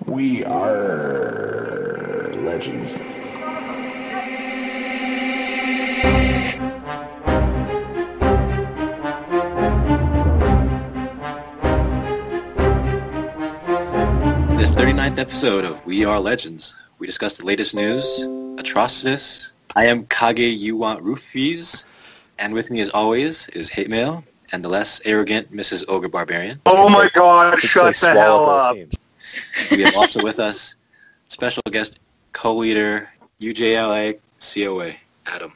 We RRR Legends. In this 39th episode of We RRR Legends, we discuss the latest news, Atrocitus, I am Kage You Want Roofies, and with me as always is Hate Mail and the less arrogant Mrs. Ogrebarberian. Oh my god, shut the hell up. We have also with us special guest co-leader UJLA COA, Adam.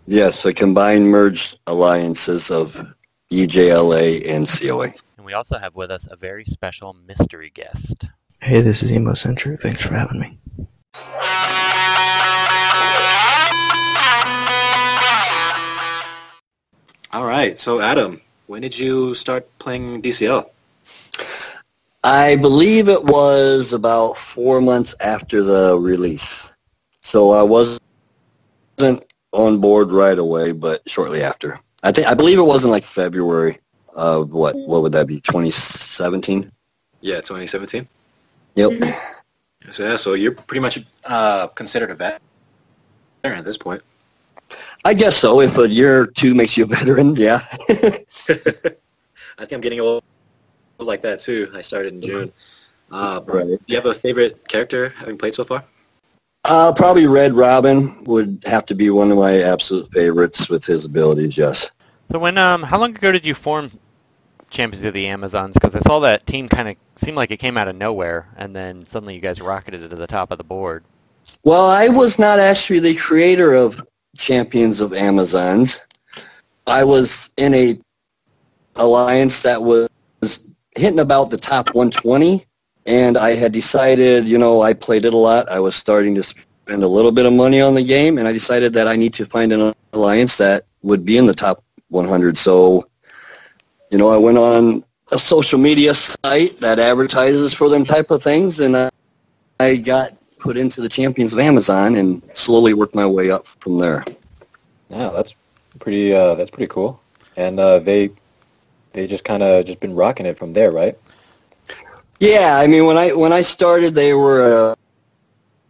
Yes, a combined merged alliances of UJLA and COA. And we also have with us a very special mystery guest. Hey, this is Emo Central. Thanks for having me. All right, so Adam, when did you start playing DCL? I believe it was about 4 months after the release. So I wasn't on board right away, but shortly after. I believe it was in like February of what would that be, 2017? Yeah, 2017. Yep. So you're pretty much considered a veteran at this point. I guess so. If a year or two makes you a veteran, yeah. I think I'm getting old like that too. I started in June. Right. Do you have a favorite character having played so far? Probably Red Robin would have to be one of my absolute favorites with his abilities, yes. So when, how long ago did you form Champions of the Amazons? Because I saw that team kind of seemed like it came out of nowhere, and then suddenly you guys rocketed it to the top of the board. Well, I was not actually the creator of Champions of Amazons. I was in a alliance that was hitting about the top 120, and I had decided, I played it a lot. I was starting to spend a little bit of money on the game, and I decided that I need to find an alliance that would be in the top 100. So, I went on a social media site that advertises for them type of things, and I got put into the Champions of Amazon and slowly worked my way up from there. Yeah, that's pretty cool. And they just kind of been rocking it from there, right? Yeah, I mean, when I started, they were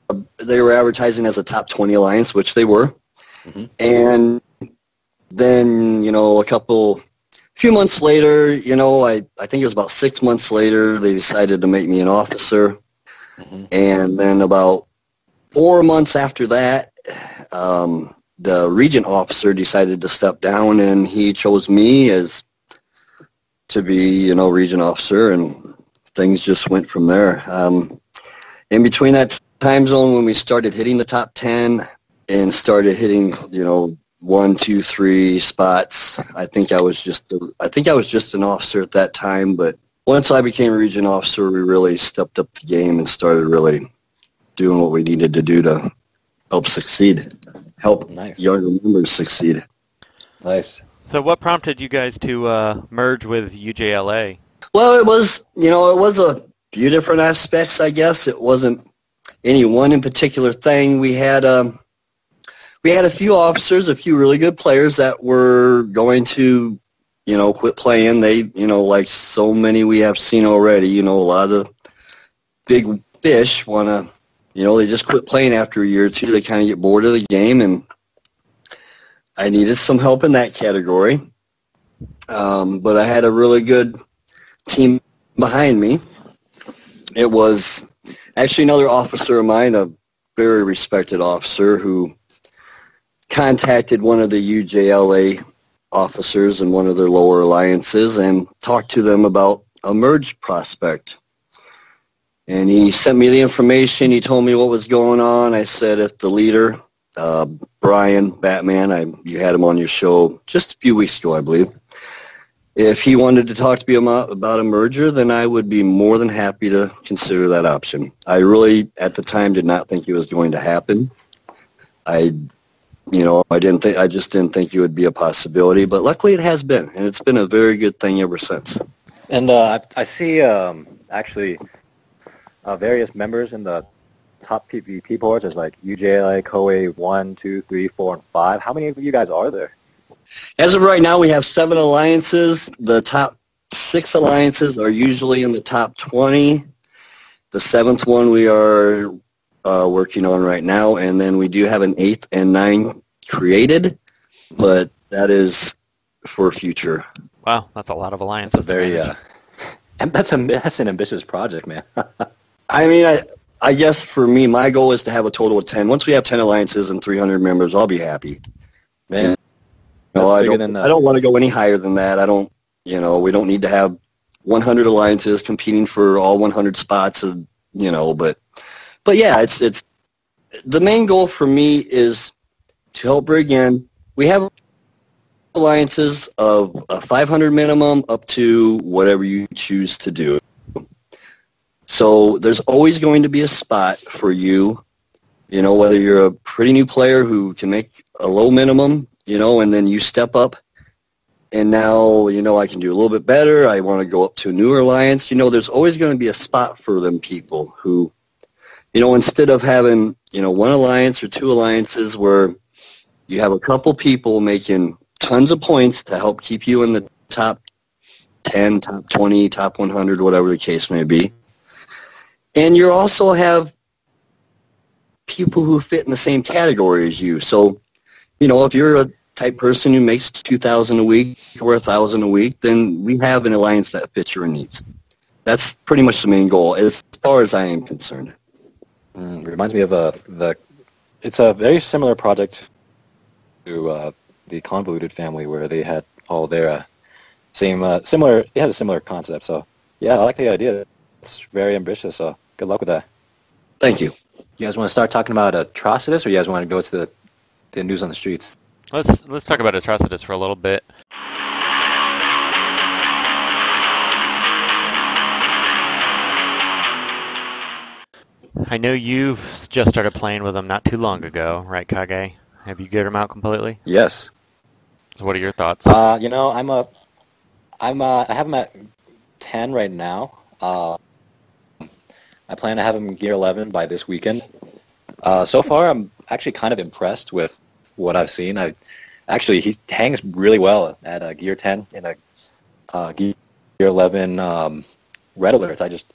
advertising as a top 20 alliance, which they were. Mm-hmm. And then, a few months later, I think it was about 6 months later, they decided to make me an officer. Mm-hmm. And then about 4 months after that, the regent officer decided to step down, and he chose me to be, regent officer, and things just went from there. In between that time zone when we started hitting the top 10 and started hitting, 1, 2, 3 spots, I think I was just an officer at that time, but once I became a regent officer, we really stepped up the game and started really doing what we needed to do to help younger members succeed. Nice. So what prompted you guys to merge with UJLA? Well, it was a few different aspects, I guess. It wasn't any one in particular thing. We had a few officers, a few really good players that were going to quit playing. They, like so many we have seen already, a lot of the big fish want to, they just quit playing after a year or two. They kind of get bored of the game, and I needed some help in that category. But I had a really good team behind me. It was actually another officer of mine, a very respected officer, who contacted one of the UJLA officers in one of their lower alliances and talked to them about a merge prospect. And he sent me the information. He told me what was going on. I said if the leader, Brian Batman, you had him on your show just a few weeks ago, I believe. If he wanted to talk to me about a merger, then I would be more than happy to consider that option. I really, at the time, did not think it was going to happen. I just didn't think it would be a possibility, but luckily it has been, and it's been a very good thing ever since. And I see actually various members in the top PvP boards. There's like UJLA, COA 1, 2, 3, 4, and 5. How many of you guys are there? As of right now, we have 7 alliances. The top 6 alliances are usually in the top 20, The 7th one we are working on right now, and then we do have an 8th and 9 created, but that is for future. Wow, that's a lot of alliances. And that's an ambitious project, man. I mean, I guess for me, my goal is to have a total of 10. Once we have 10 alliances and 300 members, I'll be happy. Man, I don't want to go any higher than that. We don't need to have 100 alliances competing for all 100 spots, but yeah, it's the main goal for me is to help bring in. We have alliances of a 500 minimum up to whatever you choose to do. So there's always going to be a spot for you, whether you're a pretty new player who can make a low minimum, and then you step up. And now, I can do a little bit better. I want to go up to a newer alliance. There's always going to be a spot for them people who, instead of having, one alliance or 2 alliances where you have a couple people making tons of points to help keep you in the top 10, top 20, top 100, whatever the case may be. And you also have people who fit in the same category as you. So, if you're a type person who makes $2,000 a week or $1,000 a week, then we have an alliance that fits your needs. That's pretty much the main goal, as far as I am concerned. Reminds me of it's a very similar project to the Convoluted family, where they had all their similar. They had a similar concept. So yeah, I like the idea. It's very ambitious. So good luck with that. Thank you. You guys want to start talking about Atrocitus, or you guys want to go to the news on the streets? Let's talk about Atrocitus for a little bit. I know you've just started playing with him not too long ago, right, Kage? Have you geared him out completely? Yes. So what are your thoughts? I have him at 10 right now. I plan to have him gear 11 by this weekend. So far, I'm actually kind of impressed with what I've seen. He hangs really well at gear 10 in a gear 11 red alerts. I just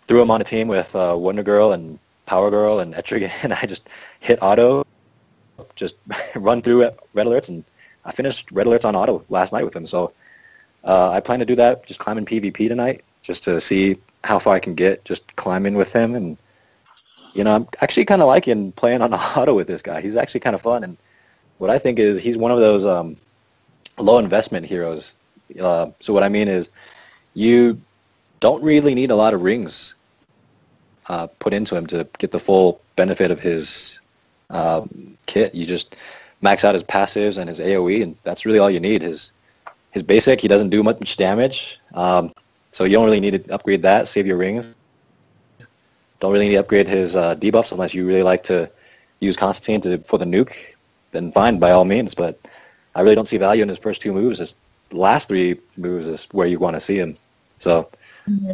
threw him on a team with Wonder Girl and Power Girl and Etrigan, and I just hit auto, just run through red alerts, and I finished red alerts on auto last night with him. So I plan to do that, just climbing PvP tonight, just to see how far I can get, just climbing with him. And I'm actually kind of liking playing on auto with this guy. He's actually kind of fun, and what I think is he's one of those low investment heroes. So what I mean is you don't really need a lot of rings put into him to get the full benefit of his kit. You just max out his passives and his AoE, and that's really all you need. His basic, he doesn't do much damage, so you don't really need to upgrade that. Save your rings. Don't really need to upgrade his debuffs unless you really like to use Constantine for the nuke. Then fine, by all means, but I really don't see value in his first 2 moves. His last 3 moves is where you want to see him. So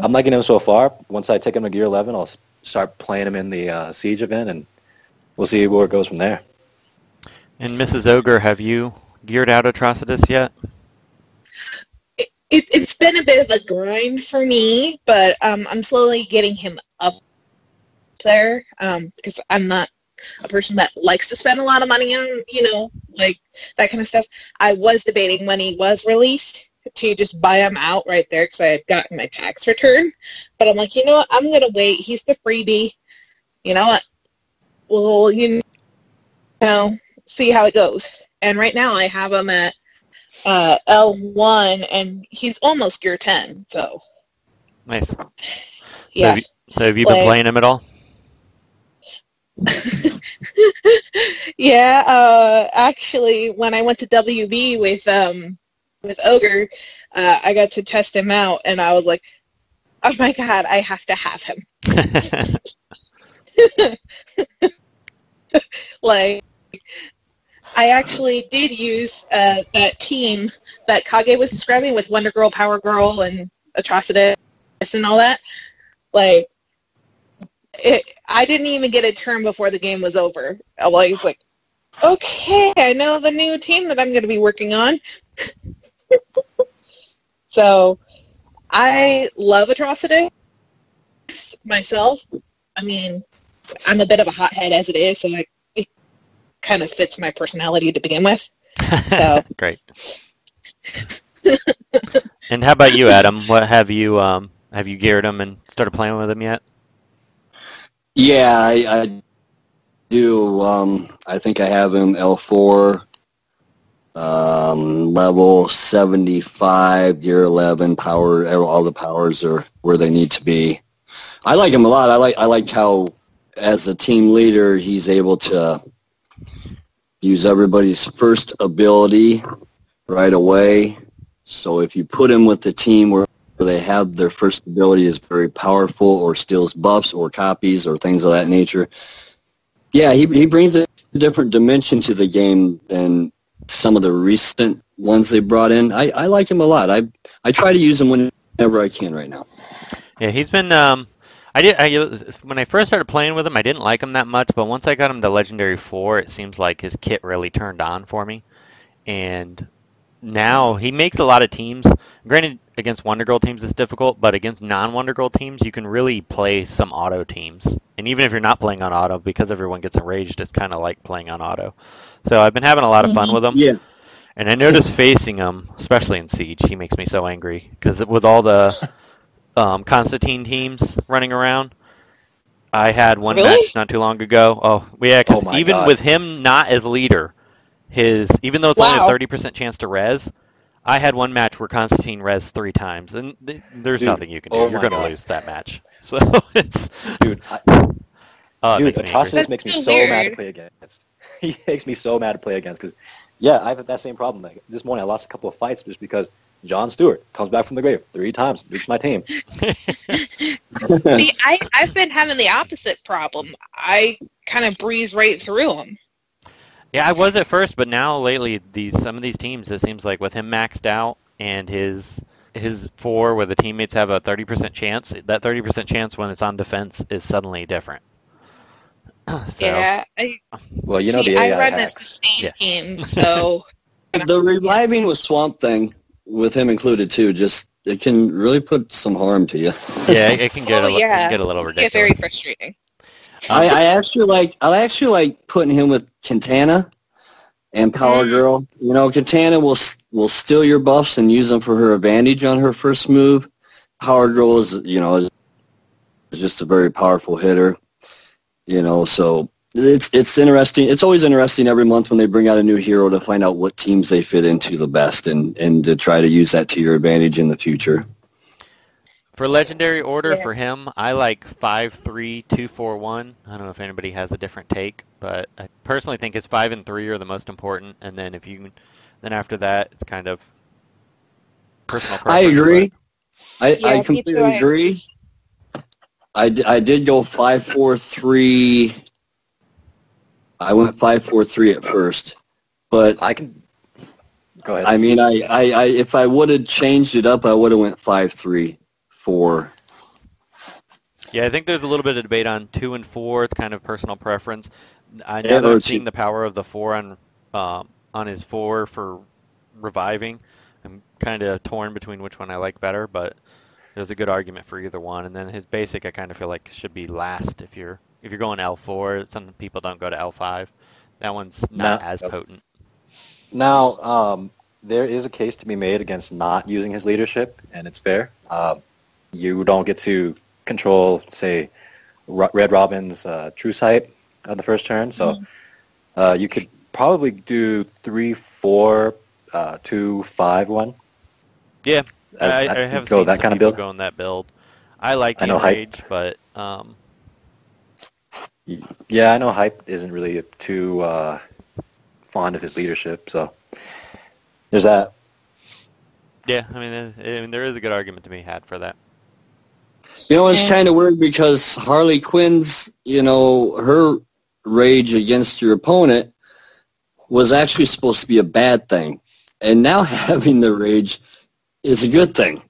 I'm liking him so far. Once I take him to gear 11, I'll start playing him in the Siege event, and we'll see where it goes from there. And Mrs. Ogre, have you geared out Atrocitus yet? It's been a bit of a grind for me, but I'm slowly getting him up there because I'm not a person that likes to spend a lot of money on, like that kind of stuff. I was debating when he was released to just buy him out right there because I had gotten my tax return. But I'm like, I'm going to wait. He's the freebie. You know what? Well, see how it goes. And right now I have him at L1, and he's almost gear 10, so. Nice. Yeah. So have you been playing him at all? Yeah, actually, when I went to WB with Ogre, I got to test him out, and I was like, oh my god, I have to have him. I actually did use that team that Kage was describing with Wonder Girl, Power Girl, and Atrocitus and all that. I didn't even get a turn before the game was over. I was like, okay, I know the new team that I'm going to be working on. So, I love Atrocitus, myself. I mean, I'm a bit of a hothead as it is, so it kind of fits my personality to begin with. So Great. And how about you, Adam? What have you geared him and started playing with him yet? Yeah, I do. I think I have him L4, level 75, gear 11, power. All the powers are where they need to be. I like him a lot. I like how, as a team leader, he's able to use everybody's first ability right away. So if you put him with the team where they have their first ability is very powerful, or steals buffs or copies or things of that nature, yeah, he brings a different dimension to the game than some of the recent ones they brought in. I like him a lot. I try to use him whenever I can right now. Yeah, he's been. When I first started playing with him, I didn't like him that much, but once I got him to Legendary 4, it seems like his kit really turned on for me. And now he makes a lot of teams. Granted, against Wonder Girl teams it's difficult, but against non-Wonder Girl teams, you can really play some auto teams. And even if you're not playing on auto, because everyone gets enraged, it's kind of like playing on auto. So I've been having a lot of fun with him. Yeah. And I noticed facing him, especially in Siege, he makes me so angry. Because with all the Constantine teams running around, I had one match not too long ago. Oh, yeah, because even with him not as leader, even though it's only a 30% chance to res, I had one match where Constantine res 3 times, and there's nothing you can do. You're going to lose that match. So it's... Dude, Atrocitus makes me so mad to play against. He makes me so mad to play against, because, yeah, I have that same problem. Like, this morning I lost a couple of fights just because John Stewart comes back from the grave 3 times, nukes my team. See, I've been having the opposite problem. I kind of breeze right through him. Yeah, I was at first, but now lately, some of these teams, it seems like with him maxed out and his 4 where the teammates have a 30% chance, that 30% chance when it's on defense is suddenly different. So, yeah. Well, you know the AI I run hacks. a sustain team, so... The reviving with Swamp Thing, with him included too, it can really put some harm to you. Yeah, it can get a little ridiculous. Get very frustrating. I actually like putting him with Quintana and Power Girl. You know, Quintana will steal your buffs and use them for her advantage on her first move. Power Girl is just a very powerful hitter. You know, so it's interesting. It's always interesting every month when they bring out a new hero to find out what teams they fit into the best and to try to use that to your advantage in the future. For Legendary Order, for him, I like 5-3-2-4-1. I don't know if anybody has a different take, but I personally think it's 5 and 3 are the most important, and then then after that, it's kind of personal preference. I agree. I completely agree. I did go 5-4-3. I went 5-4-3 at first, but I can go ahead. I mean, I if I would have changed it up, I would have went 5-3-4. Yeah, I think there's a little bit of debate on 2 and 4. It's kind of personal preference. I know that I'm seeing the power of the 4 on his 4 for reviving. I'm kind of torn between which one I like better, but there's a good argument for either one. And then his basic, I kind of feel like should be last if you're going L4. Some people don't go to L5. That one's not as potent. Now, there is a case to be made against not using his leadership, and it's fair. You don't get to control, say, Red Robin's True Sight on the first turn, so you could probably do 3-4-2-5-1. Yeah, I have seen that some kind of people build. go in that build. I like the Rage, but... Yeah, I know Hype isn't really too fond of his leadership, so there's that. Yeah, I mean, there is a good argument to be had for that. You know, it's kind of weird because Harley Quinn's, her rage against your opponent was actually supposed to be a bad thing. And now having the rage is a good thing.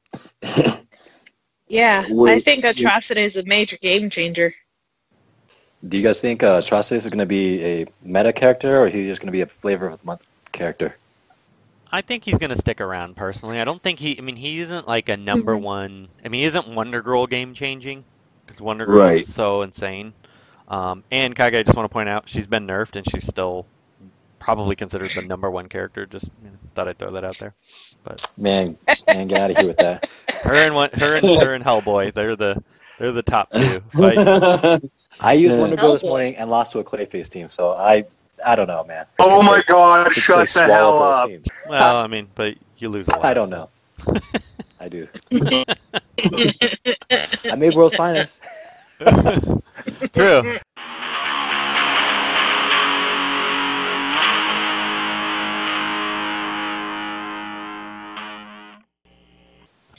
Yeah, I think Atrocitus is a major game changer. Do you guys think Atrocitus is going to be a meta character, or is he just going to be a flavor of the month character? I think he's going to stick around, personally. I don't think he isn't like a number one... I mean, he isn't Wonder Girl game-changing, because Wonder Girl Right. is so insane. And Kage, I just want to point out, she's been nerfed and she's still probably considered the #1 character. Just thought I'd throw that out there. But Man, get out of here with that. her and Hellboy, they're the top two. But I used Wonder Girl this Hellboy. morning and lost to a Clayface team, so I don't know, man. Oh my God! Could Shut say the hell swallow up! both teams. well, I mean, but you lose a lot. I don't so. know. I do. I made World's Finest. True.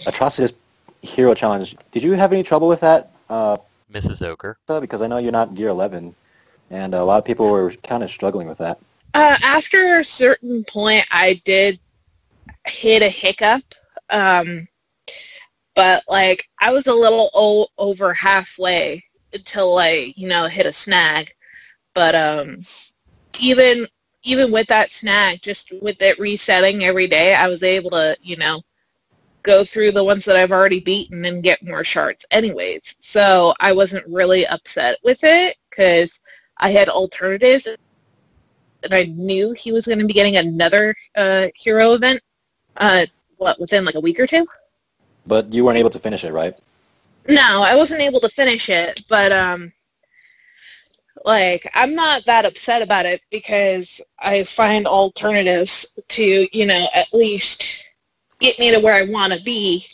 Atrocitus Hero Challenge. Did you have any trouble with that, Mrs. Ogre. because I know you're not Gear 11, and a lot of people were kind of struggling with that. After a certain point, I did hit a hiccup, but like I was a little over halfway until I, hit a snag. But even with that snag, just with it resetting every day, I was able to, go through the ones that I've already beaten and get more shards anyways. So I wasn't really upset with it because I had alternatives, and I knew he was going to be getting another hero event, within like a week or two? But you weren't able to finish it, right? No, I wasn't able to finish it, but I'm not that upset about it because I find alternatives to, at least get me to where I want to be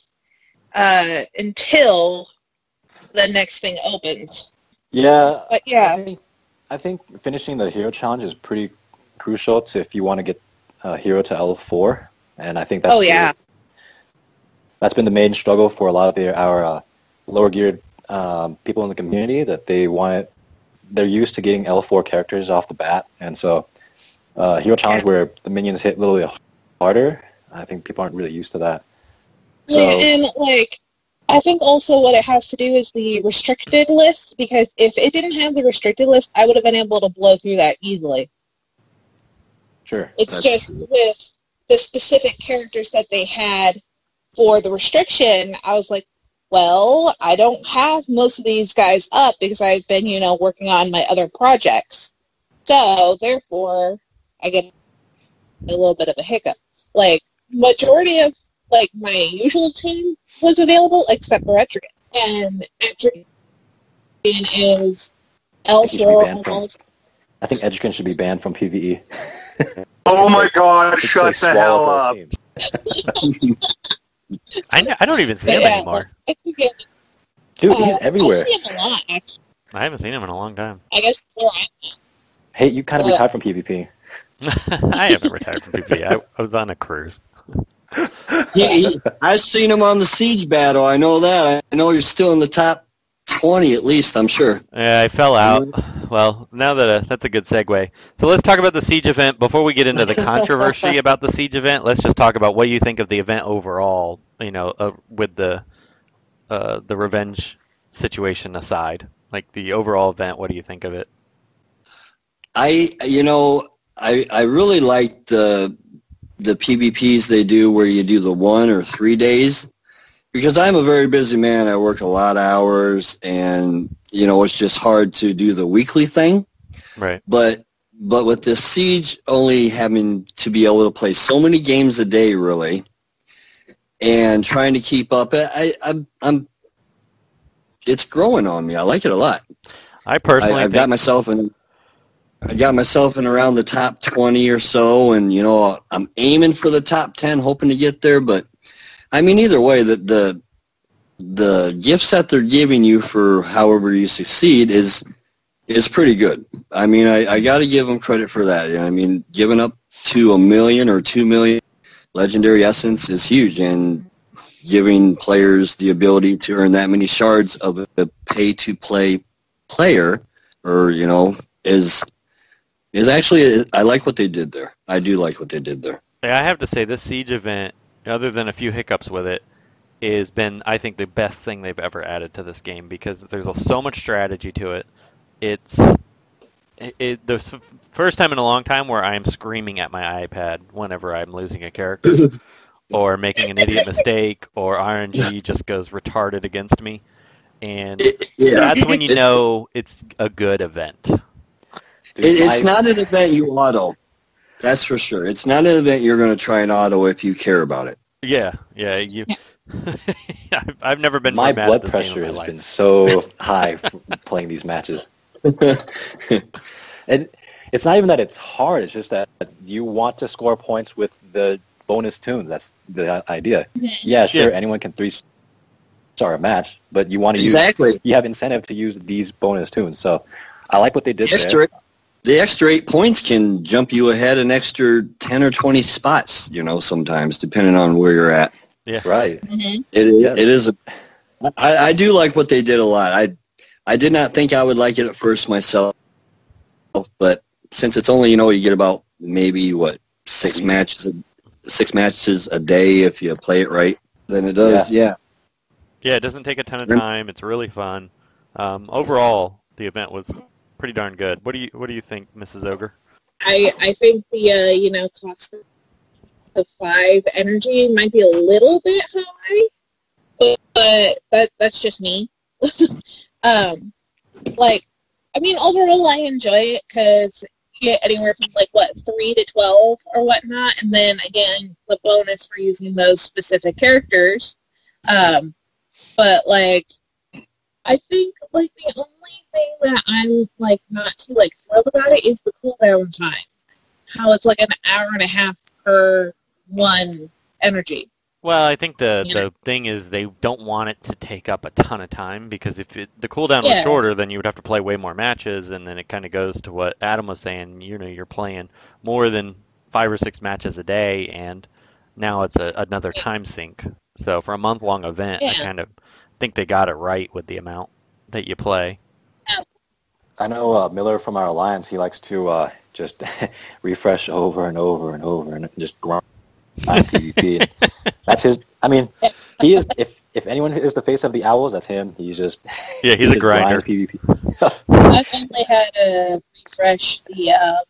until the next thing opens. Yeah. But yeah. I think finishing the hero challenge is pretty crucial if you want to get a hero to L4, and I think that's that's been the main struggle for a lot of our lower geared people in the community, that they're used to getting L4 characters off the bat, and so hero challenge where the minions hit a little bit harder, I think people aren't really used to that. So, yeah, and I think also what it has to do is the restricted list, because if it didn't have the restricted list, I would have been able to blow through that easily. Sure. It's just with the specific characters that they had for the restriction, I was like, well, I don't have most of these guys up because I've been, working on my other projects. So, therefore, I get a little bit of a hiccup. Majority of, my usual team was available except for Etrigan. And Etrigan is L4 almost. I think Edgerkin should be banned from PvE. Oh my God! Shut the hell up! I don't even see him anymore. Dude, he's everywhere. I see him a lot, actually. I haven't seen him in a long time. I guess where I'm at. Hey, you kind of retired from PvP. I haven't retired from PvP. I was on a cruise. I've seen him on the Siege battle. I know that. I know you're still in the top 20 at least, I'm sure. Yeah, I fell out. Well, now that that's a good segue. So let's talk about the Siege event. Before we get into the controversy about the Siege event, let's just talk about what you think of the event overall, with the revenge situation aside. Like the overall event, what do you think of it? I really like the PvPs they do where you do the 1 or 3 days, because I'm a very busy man. I work a lot of hours, and it's just hard to do the weekly thing. Right. But with this Siege only having to be able to play so many games a day, really, and trying to keep up, it's growing on me. I like it a lot. I personally, I've got myself in. I got myself in around the top 20 or so, and I'm aiming for the top 10, hoping to get there. But I mean, either way, the gifts that they're giving you for however you succeed is pretty good. I mean, I got to give them credit for that. I mean, giving up to 1 million or 2 million legendary essence is huge, and giving players the ability to earn that many shards of a pay-to-play player, or is actually, I like what they did there. I do like what they did there. Yeah, I have to say, this Siege event, other than a few hiccups with it, has been, I think, the best thing they've ever added to this game, because there's so much strategy to it. It's the first time in a long time where I'm screaming at my iPad whenever I'm losing a character, or making an idiot mistake, or RNG just goes retarded against me. And Yeah. that's when you know it's a good event. Dude, It's not an event you auto. That's for sure. It's not an event you're going to try and auto if you care about it. Yeah. I've never been my more mad blood at this game pressure in my has life. been so high playing these matches. And it's not even that it's hard. It's just that you want to score points with the bonus tunes. That's the idea. Yeah, sure, anyone can 3-star a match, but you want to use. You have incentive to use these bonus tunes. So I like what they did there. The extra 8 points can jump you ahead an extra 10 or 20 spots, sometimes, depending on where you're at. Yeah. Right. Mm-hmm. It is. I do like what they did a lot. I did not think I would like it at first myself, but since it's only, you get about maybe, 6 matches a day if you play it right, then it does, yeah. Yeah, it doesn't take a ton of time. It's really fun. Overall, the event was pretty darn good. What do you think, Mrs. Ogre? I think the cost of 5 energy might be a little bit high, but that's just me. Overall I enjoy it because you get anywhere from 3 to 12 or whatnot, and then again the bonus for using those specific characters. But I think the only thing that I'm not too thrilled about it is the cooldown time. How it's an hour and a half per one energy. Well, I think the thing is they don't want it to take up a ton of time, because if the cooldown was shorter, then you would have to play way more matches, and then it kind of goes to what Adam was saying. You're playing more than 5 or 6 matches a day, and now it's another time sink. So for a month-long event, I kind of think they got it right with the amount that you play. I know Miller from our alliance. He likes to just refresh over and over and over and just grind PvP. That's his. I mean, he is. If anyone is the face of the Owls, that's him. He's just he's a grinder. PvP. I finally had to refresh the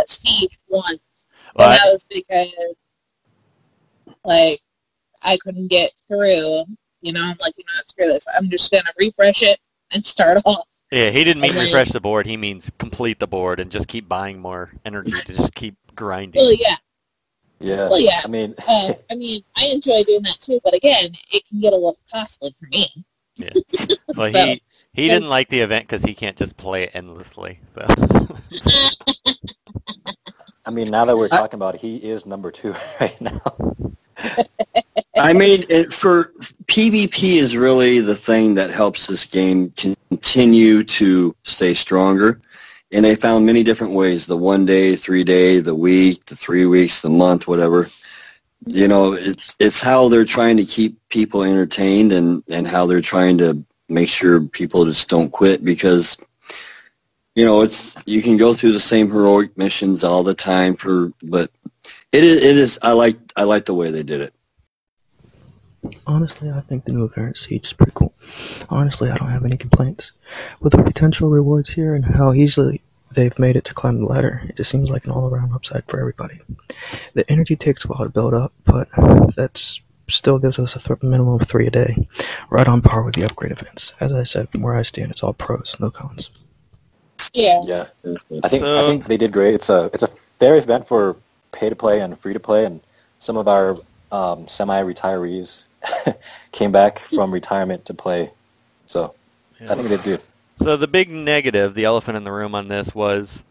Siege once, and that was because I couldn't get through. I'm screw this. I'm just gonna refresh it and start off. Yeah, he didn't mean refresh the board. He means complete the board and just keep buying more energy to just keep grinding. Well, yeah. Yeah. Well, yeah. I mean, I enjoy doing that too, but again, it can get a little costly for me. Yeah. Well, he didn't like the event because he can't just play it endlessly. So. I mean, now that we're talking about it, he is number 2 right now. I mean, for PvP is really the thing that helps this game continue to stay stronger. And they found many different ways, the 1 day, 3 day, the week, the 3 weeks, the month, whatever. It's how they're trying to keep people entertained and how they're trying to make sure people just don't quit, because, you can go through the same heroic missions all the time but it is I like the way they did it. Honestly, I think the new variant Siege is pretty cool. Honestly, I don't have any complaints. With the potential rewards here and how easily they've made it to climb the ladder, it just seems like an all-around upside for everybody. The energy takes a while to build up, but that still gives us a minimum of 3 a day, right on par with the upgrade events. As I said, from where I stand, it's all pros, no cons. Yeah. Yeah. I think they did great. It's a fair event for pay-to-play and free-to-play, and some of our semi-retirees came back from retirement to play, so I think they did good. So the big negative, the elephant in the room on this was,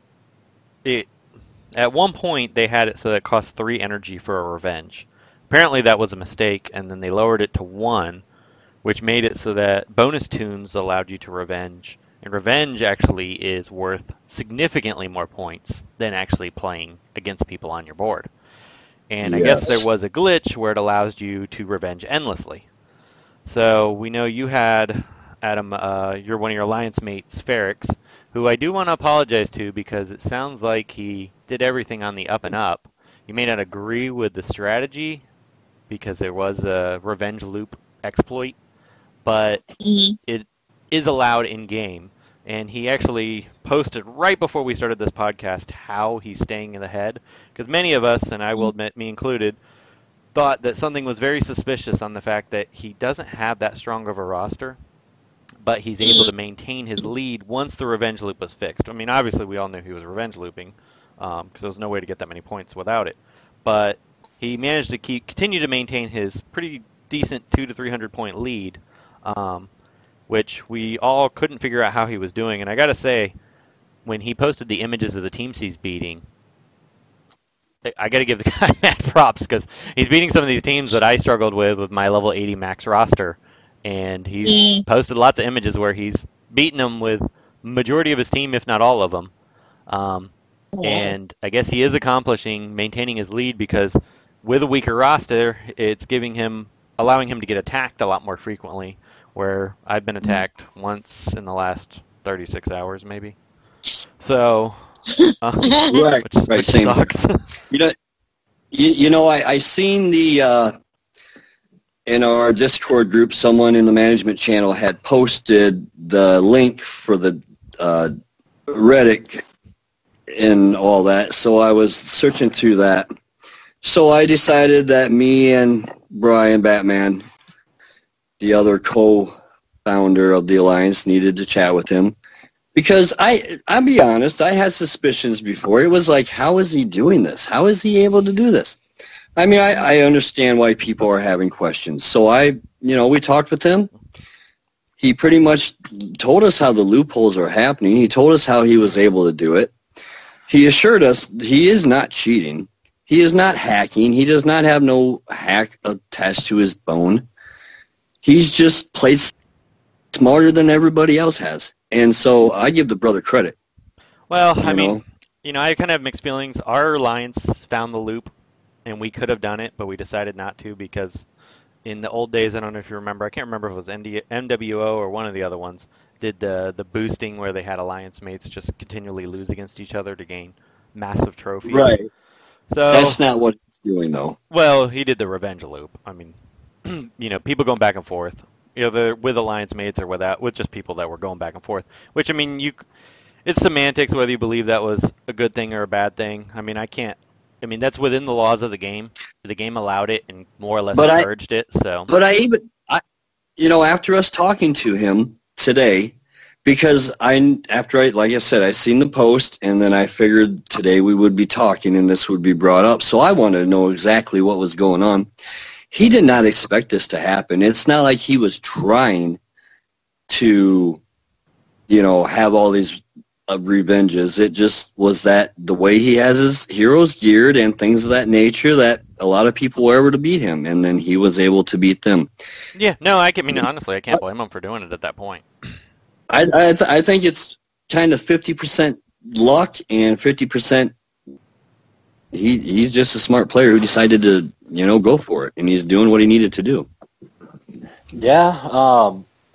at one point they had it so that it cost 3 energy for a revenge. Apparently that was a mistake, and then they lowered it to 1, which made it so that bonus tunes allowed you to revenge, and revenge actually is worth significantly more points than actually playing against people on your board. And I guess there was a glitch where it allows you to revenge endlessly. So we know you had, Adam, you're one of your alliance mates, Ferrix, who I do want to apologize to because it sounds like he did everything on the up and up. You may not agree with the strategy because there was a revenge loop exploit, but it is allowed in-game. And he actually posted right before we started this podcast how he's staying in the head. Because many of us, and I will admit, me included, thought that something was very suspicious on the fact that he doesn't have that strong of a roster. but he's able to maintain his lead once the revenge loop was fixed. I mean, obviously we all knew he was revenge looping, because there was no way to get that many points without it. But he managed to continue to maintain his pretty decent 200 to 300 point lead, which we all couldn't figure out how he was doing. And I gotta say, when he posted the images of the teams he's beating, I gotta give the guy mad props, because he's beating some of these teams that I struggled with my level 80 max roster, and he's posted lots of images where he's beaten them with majority of his team, if not all of them. And I guess he is maintaining his lead, because with a weaker roster, it's allowing him to get attacked a lot more frequently, where I've been attacked once in the last 36 hours, maybe. So, which sucks. I seen in our Discord group, someone in the management channel had posted the link for the Reddit and all that, so I was searching through that. So I decided that me and Brian Batman, the other co-founder of the Alliance, needed to chat with him. Because I'll be honest, I had suspicions before. It was like, how is he doing this? How is he able to do this? I mean, I understand why people are having questions. So we talked with him. He pretty much told us how the loopholes are happening. He told us how he was able to do it. He assured us he is not cheating. He is not hacking. He does not have no hack attached to his bone. He's just played smarter than everybody else has. And so I give the brother credit. Well, I mean, I kind of have mixed feelings. Our alliance found the loop, and we could have done it, but we decided not to, because in the old days, I don't know if you remember, I can't remember if it was MWO or one of the other ones, did the boosting where they had alliance mates just continually lose against each other to gain massive trophies. Right. So that's not what he's doing, though. Well, he did the revenge loop. I mean, people going back and forth. With alliance mates or with just people that were going back and forth. Which, I mean, it's semantics whether you believe that was a good thing or a bad thing. I mean, that's within the laws of the game. The game allowed it and more or less encouraged it. So. But after us talking to him today, because like I said, I seen the post, and then I figured today we would be talking and this would be brought up. So I wanted to know exactly what was going on. He did not expect this to happen. It's not like he was trying to, have all these revenges. It just was that the way he has his heroes geared and things of that nature that a lot of people were able to beat him, and then he was able to beat them. Yeah, no, honestly, I can't blame him for doing it at that point. I think it's kind of 50% luck and 50%. He's just a smart player who decided to, go for it, and he's doing what he needed to do. Yeah,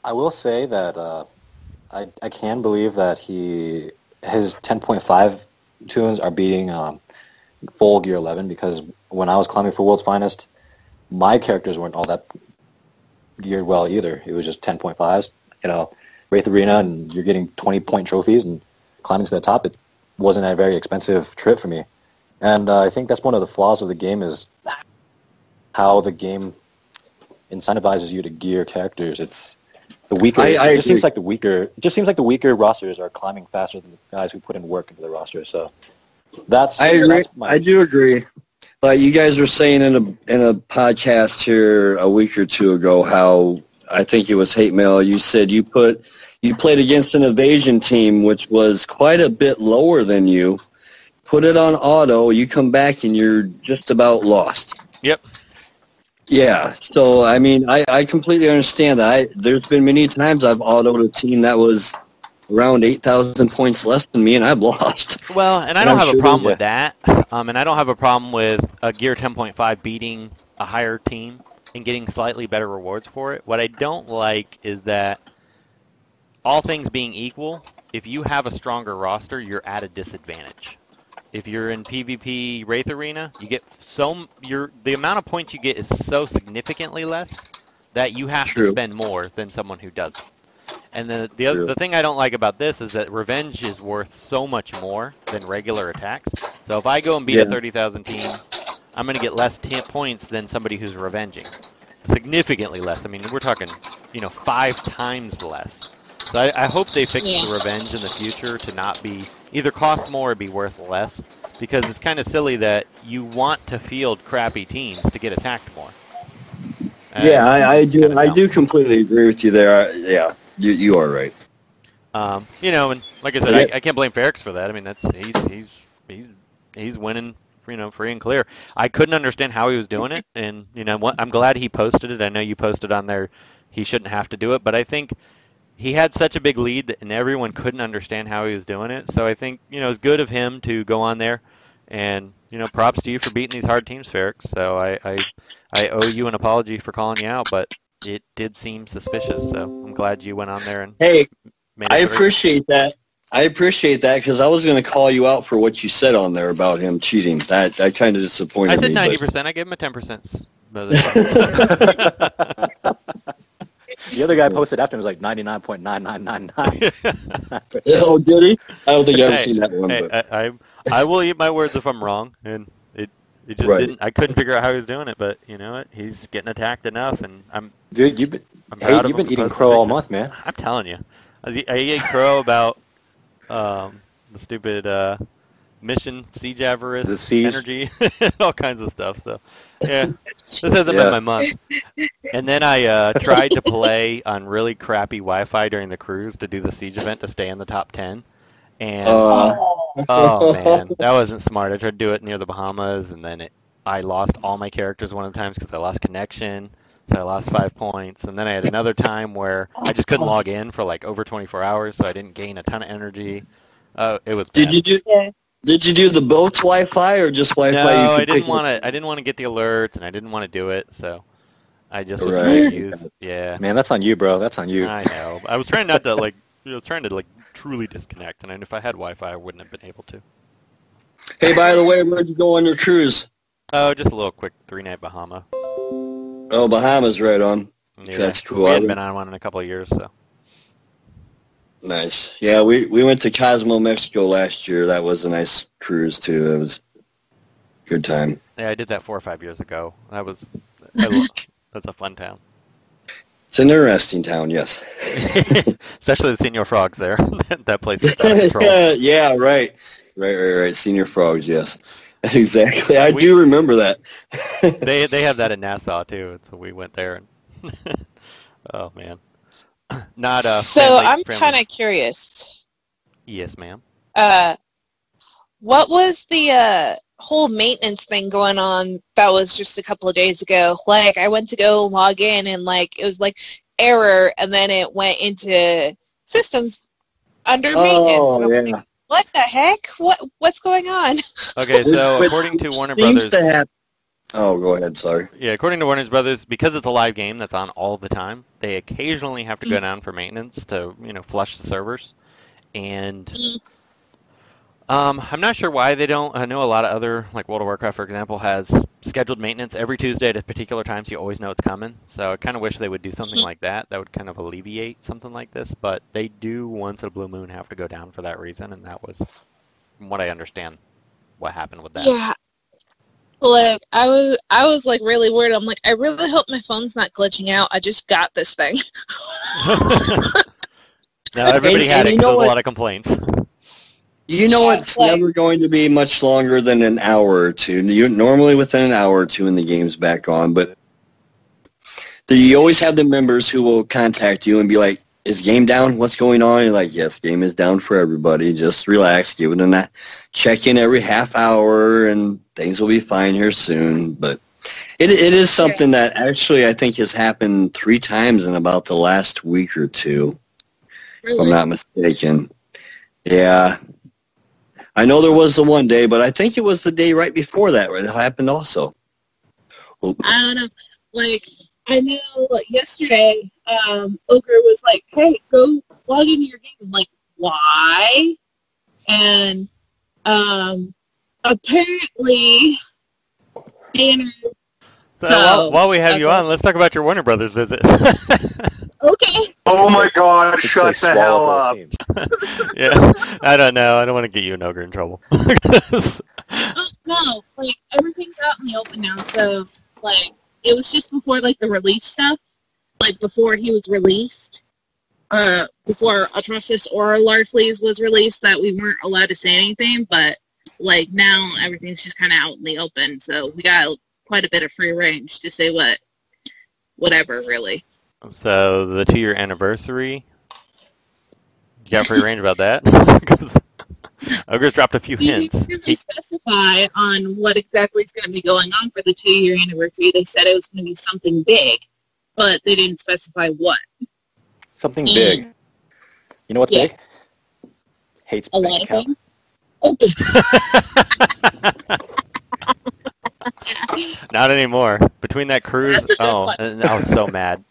I will say that I can believe that his 10.5 tunes are beating full Gear 11, because when I was climbing for World's Finest, my characters weren't all that geared well either. It was just 10.5s, Wraith Arena, and you're getting 20-point trophies and climbing to the top. It wasn't a very expensive trip for me. And I think that's one of the flaws of the game, is how the game incentivizes you to gear characters. It's the weaker. It just seems like the weaker rosters are climbing faster than the guys who put in work into the roster. So I agree. I do agree. Like you guys were saying in a podcast here a week or two ago, how I think it was Hate Mail. You said you played against an evasion team which was quite a bit lower than you. Put it on auto, you come back and you're just about lost. Yep. Yeah, so I mean, I completely understand that. There's been many times I've autoed a team that was around 8,000 points less than me, and I've lost. Well, and I don't have a problem with that, and I don't have a problem with a Gear 10.5 beating a higher team and getting slightly better rewards for it. What I don't like is that, all things being equal, if you have a stronger roster, you're at a disadvantage. If you're in PvP Wraith Arena, you get the amount of points you get is so significantly less that you have to spend more than someone who doesn't. And the thing I don't like about this is that revenge is worth so much more than regular attacks. So if I go and beat a 30,000 team, I'm going to get less points than somebody who's revenging. Significantly less. I mean, we're talking, 5 times less. So I hope they fix the revenge in the future to not be either cost more or be worth less, because it's kind of silly that you want to field crappy teams to get attacked more. Yeah, I do completely agree with you there. Yeah, you are right. You know, and like I said, I can't blame Ferrix for that. I mean, he's winning, you know, free and clear. I couldn't understand how he was doing it, and you know, I'm glad he posted it. I know you posted on there he shouldn't have to do it, but I think he had such a big lead and everyone couldn't understand how he was doing it. So I think, you know, it's good of him to go on there, and you know, props to you for beating these hard teams, Ferrix. So I owe you an apology for calling you out, but it did seem suspicious. So I'm glad you went on there and I appreciate that. I appreciate that, because I was going to call you out for what you said on there about him cheating. That kind of disappointed me. I said 90%. I gave him a 10%. The other guy posted after and was like 99.9999. Oh, did he? I don't think I've ever seen that one. I will eat my words if I'm wrong, and it just didn't. I couldn't figure out how he was doing it, but you know what? He's getting attacked enough, and you've been eating crow all month, man. I'm telling you, I ate crow about the stupid mission siege avarice energy, all kinds of stuff. So yeah, this hasn't been my month. And then I tried to play on really crappy Wi-Fi during the cruise to do the siege event to stay in the top 10. And oh man, that wasn't smart. I tried to do it near the Bahamas, and then I lost all my characters one of the times because I lost connection. So I lost 5 points. And then I had another time where I just couldn't log in for like over 24 hours, so I didn't gain a ton of energy. It was bad. Did you do the boat's Wi-Fi or just Wi-Fi? No, I didn't want to get the alerts, and I didn't want to do it, so I just was trying to use. Yeah. Man, that's on you, bro. That's on you. I know. I was trying not to trying to truly disconnect, and if I had Wi-Fi, I wouldn't have been able to. Hey, by the way, where'd you go on your cruise? Oh, just a little quick 3-night Bahama. Oh, Bahamas, right on. Yeah. That's cool. I haven't been on one in a couple of years, so. Nice. Yeah, we went to Cozumel, Mexico last year. That was a nice cruise, too. It was a good time. Yeah, I did that 4 or 5 years ago. That's a fun town. It's an interesting town, yes. Especially the Senior Frogs there. That place is out of control. Yeah, right. Right. Senior Frogs, yes. Exactly. I do remember that. They have that in Nassau, too, so we went there. And oh, man. Not so I'm kind of curious. Yes, ma'am. What was the whole maintenance thing going on that was just a couple of days ago? Like, I went to go log in, and it was error, and then it went into systems under maintenance. Yeah. What the heck? What's going on? Okay, so according to Warner Brothers. Oh, go ahead, sorry. Yeah, according to Warner Brothers, because it's a live game that's on all the time, they occasionally have to go down for maintenance to, flush the servers. And I'm not sure why they don't. I know a lot of other, like World of Warcraft, for example, has scheduled maintenance every Tuesday at particular times. So you always know it's coming. So I kind of wish they would do something like that. That would kind of alleviate something like this. But they do, once in a blue moon, have to go down for that reason. And that was, from what I understand, what happened with that. Yeah. I was really worried. I'm like, I really hope my phone's not glitching out. I just got this thing. Now everybody had it because there was a lot of complaints. You know, it's never going to be much longer than an hour or two. Normally within an hour or two, and the game's back on. But you always have the members who will contact you and be like, "Is game down? What's going on?" You're like, "Yes, game is down for everybody. Just relax. Give it a check-in every half hour, and things will be fine here soon." But it is something that actually I think has happened 3 times in about the last week or two, if I'm not mistaken. Yeah. I know there was the one day, but I think it was the day right before that it happened also. I don't know. I know yesterday, Ogre was like, "Hey, go log into your game." I'm like, "Why?" And apparently, Banner. So while we have you on, let's talk about your Warner Brothers visit. Okay. Oh my God! Shut the hell up. Yeah, I don't know. I don't want to get you and Ogre in trouble. No, everything's out in the open now. So it was just before the release stuff, before he was released. before Atrocitus or Large Fleas was released that we weren't allowed to say anything, but like now everything's just kind of out in the open, so we got quite a bit of free range to say whatever, really. So the 2-year anniversary, you got free range about that? Because Ogre's dropped a few hints. They didn't really specify on what exactly is going to be going on for the 2-year anniversary. They said it was going to be something big, but they didn't specify what. Something big. You know what's big? Hates a bank lot of account. things. Not anymore. Between that cruise, and I was so mad.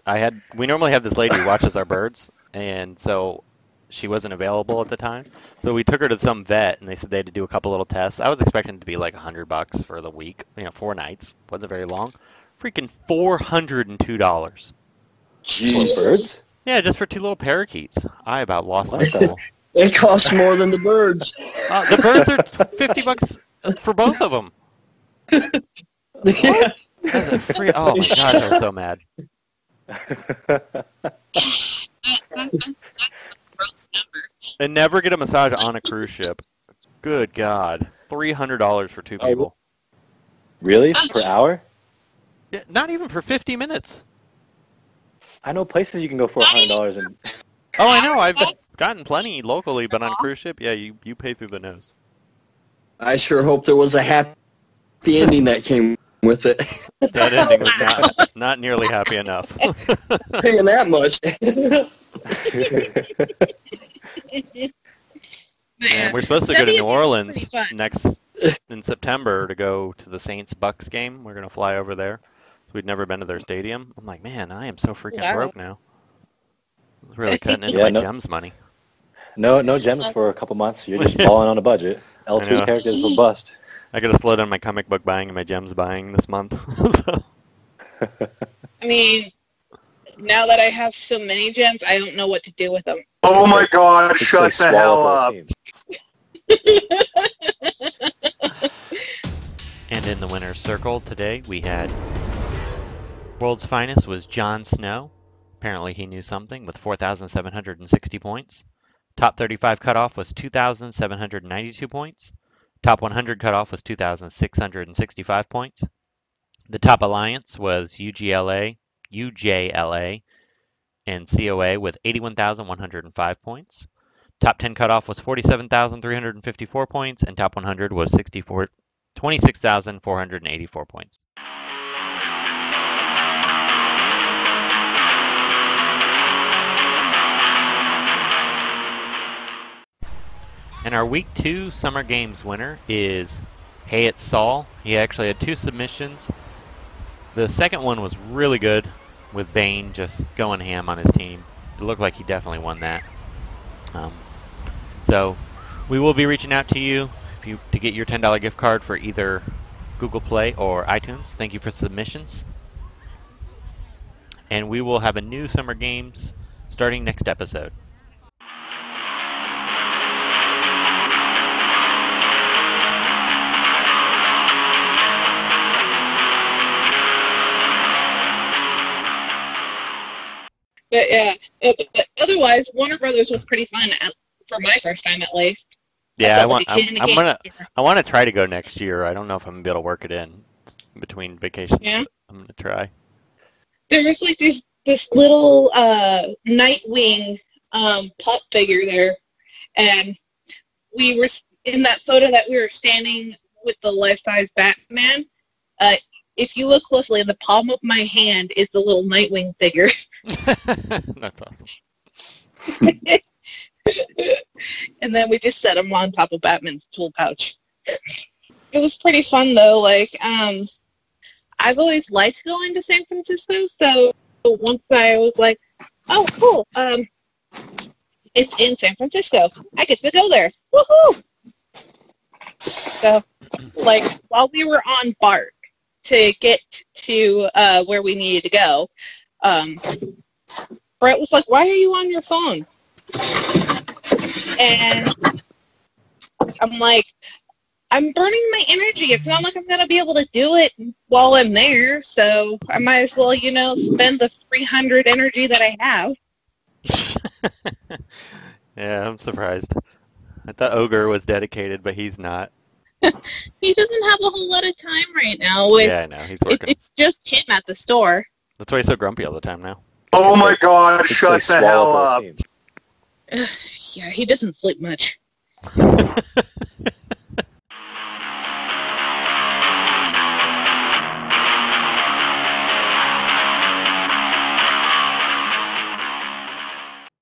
We normally have this lady who watches our birds, and so she wasn't available at the time. So we took her to some vet, and they said they had to do a couple little tests. I was expecting it to be like $100 for the week, 4 nights. Wasn't very long. Freaking $402. Jeez. For birds? Yeah, just for 2 little parakeets. I about lost my What the- soul. It costs more than the birds. The birds are $50 for both of them. Yeah. That's a free. Oh my gosh, I was so mad. And never get a massage on a cruise ship. Good God, $300 for 2 people. Really? Per hour? Yeah, not even for 50 minutes. I know places you can go for $100 and Oh, I know. I've gotten plenty locally, but on a cruise ship, yeah, you pay through the nose. I sure hope there was a happy ending that came with it. That ending was not nearly happy enough. Paying that much. And we're supposed to go to New Orleans pretty in September to go to the Saints-Bucks game. We're going to fly over there. So we'd never been to their stadium. I'm like, man, I am so freaking broke now. I was really cutting into my gems money. No gems for a couple months. You're just balling on a budget. L3 characters will bust. I got to slow down my comic book buying and my gems buying this month. So. I mean, now that I have so many gems, I don't know what to do with them. Oh my god, shut the hell up. And in the winner's circle today, we had World's Finest was Jon Snow. Apparently he knew something with 4,760 points. Top 35 cutoff was 2,792 points. Top 100 cutoff was 2,665 points. The top alliance was UJLA, and COA with 81,105 points. Top 10 cutoff was 47,354 points, and top 100 was 26,484 points. And our Week 2 Summer Games winner is HeyItsSaul. He actually had 2 submissions. The second one was really good, with Bane just going ham on his team. It looked like he definitely won that. So we will be reaching out to you to get your $10 gift card for either Google Play or iTunes. Thank you for submissions. And we will have a new Summer Games starting next episode. But yeah, otherwise, Warner Brothers was pretty fun for my first time at least. Yeah, I want to try to go next year. I don't know if I'm gonna be able to work it in between vacations. Yeah, I'm gonna try. There was like this little Nightwing pop figure there, and we were in that photo that we were standing with the life-size Batman. If you look closely, in the palm of my hand is the little Nightwing figure. That's awesome. And then we just set him on top of Batman's tool pouch. It was pretty fun, though. Like, I've always liked going to San Francisco, so once I was like, oh, cool, it's in San Francisco. I get to go there. Woohoo! So, like, while we were on BART to get to where we needed to go, Brett was like, why are you on your phone? And I'm like, I'm burning my energy. It's not like I'm going to be able to do it while I'm there, so I might as well, spend the 300 energy that I have. Yeah, I'm surprised. I thought Ogre was dedicated, but he's not. He doesn't have a whole lot of time right now. Yeah, I know. He's working. It's just him at the store. That's why he's so grumpy all the time now. Oh my god, shut the hell up. Yeah, he doesn't sleep much.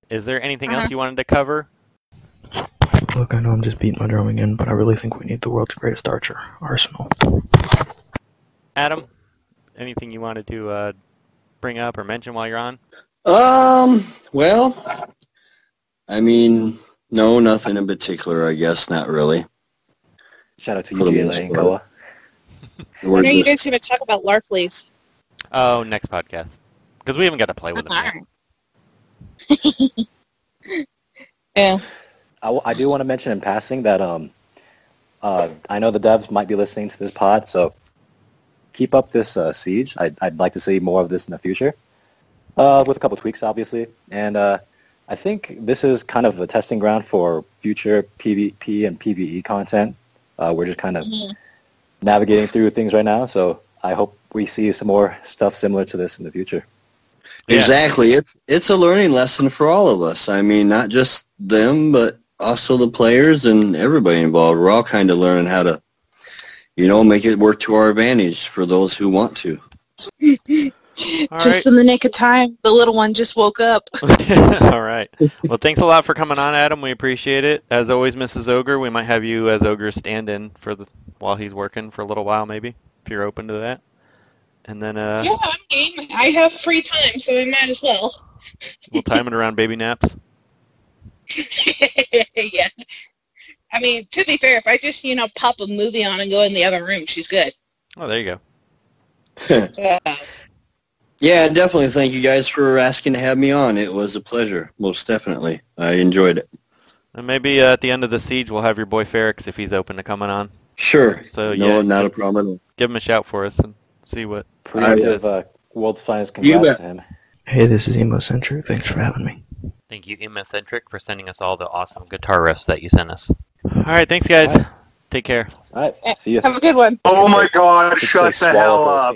Is there anything else you wanted to cover? Look, I know I'm just beating my drum again, but I really think we need the world's greatest archer, Arsenal. Adam, anything you wanted to bring up or mention while you're on? Well, I mean, no, nothing in particular, I guess, not really. Shout out to UJLA and COA. When are you guys going to talk about Larfleeze? Oh, next podcast. Because we haven't got to play with them yet. Yeah. I do want to mention in passing that I know the devs might be listening to this pod, so keep up this siege. I'd like to see more of this in the future, with a couple tweaks, obviously. And I think this is kind of a testing ground for future PvP and PvE content. We're just kind of navigating through things right now, so I hope we see some more stuff similar to this in the future. Exactly. It's a learning lesson for all of us. I mean, not just them, but also the players and everybody involved. We're all kind of learning how to, make it work to our advantage for those who want to. Just in the nick of time, the little one just woke up. All right. Well, thanks a lot for coming on, Adam. We appreciate it. As always, Mrs. Ogre, we might have you as Ogre's stand-in while he's working for a little while, maybe, if you're open to that. And then yeah, I'm game. I have free time, so I might as well. We'll time it around baby naps. Yeah. I mean, to be fair, if I just, pop a movie on and go in the other room, she's good. Oh, there you go. Yeah, definitely. Thank you guys for asking to have me on. It was a pleasure, most definitely. I enjoyed it. And maybe at the end of the siege, we'll have your boy Ferrix if he's open to coming on. Sure. So, no, not a problem at all. Give him a shout for us and see what. World's finest congrats to him. Hey, this is Emocentric. Thanks for having me. Thank you, Emocentric, for sending us all the awesome guitar riffs that you sent us. All right, thanks, guys. All right. Take care. All right, see you. Have a good one. Oh my god, shut the hell up.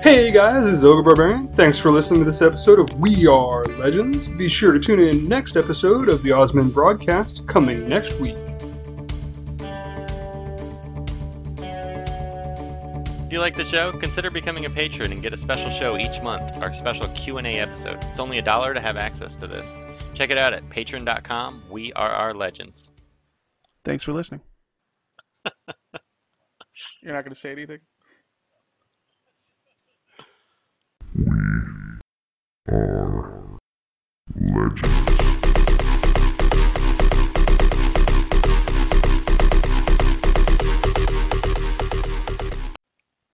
Hey guys, this is Ogrebarberian. Thanks for listening to this episode of We RRR Legends. Be sure to tune in next episode of the Oddsmen broadcast coming next week. you like the show? Consider becoming a patron and get a special show each month, our special Q&A episode. It's only $1 to have access to this. Check it out at patreon.com, We RRR Legends. Thanks for listening. You're not going to say anything? We are legends.